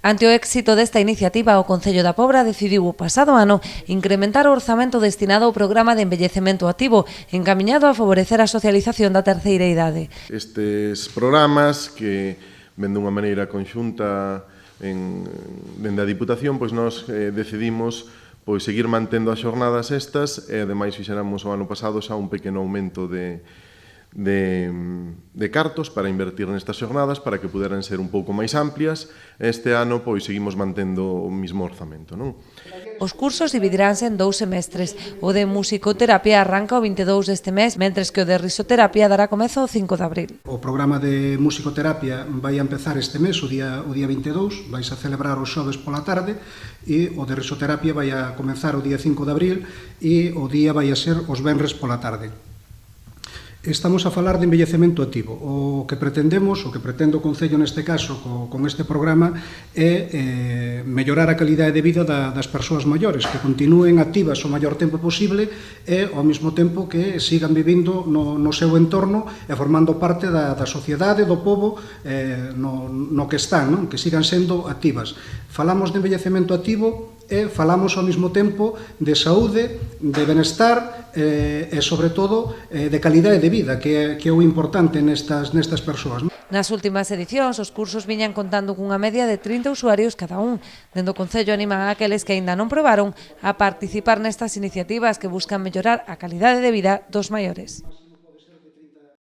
Ante o éxito desta iniciativa, o Concello da Pobra decidiu o pasado ano incrementar o orzamento destinado ao programa de envellecemento activo, encamiñado a favorecer a socialización da terceira idade. Estes programas que ven dunha maneira conxunta dende a Diputación, pois nós decidimos seguir mantendo as xornadas estas e ademais fixéramos o ano pasado xa un pequeno aumento de cartos para invertir nestas xornadas para que puderan ser un pouco máis amplias. Este ano seguimos mantendo o mismo orzamento, non? Os cursos dividiránse en 2 semestres. O de musicoterapia arranca o 22 deste mes, mentres que o de risoterapia dará comezo o 5 de abril. O programa de musicoterapia vai a empezar este mes, o día 22, vais a celebrar os xoves pola tarde, e o de risoterapia vai a comezar o día 5 de abril e o día vai a ser os venres pola tarde. Estamos a falar de envellecemento activo. O que pretendemos, o que pretende o Concello neste caso con este programa é mellorar a calidade de vida das persoas maiores, que continúen activas o maior tempo posible e ao mesmo tempo que sigan vivindo no seu entorno e formando parte da sociedade, do pobo no que están, que sigan sendo activas. Falamos de envellecemento activo e falamos ao mesmo tempo de saúde, de benestar e, sobre todo, de calidade de vida, que é o importante nestas persoas. Nas últimas edicións, os cursos viñan contando cunha media de 30 usuarios cada un. Dende o Concello animan a aqueles que aínda non probaron a participar nestas iniciativas que buscan mellorar a calidade de vida dos maiores.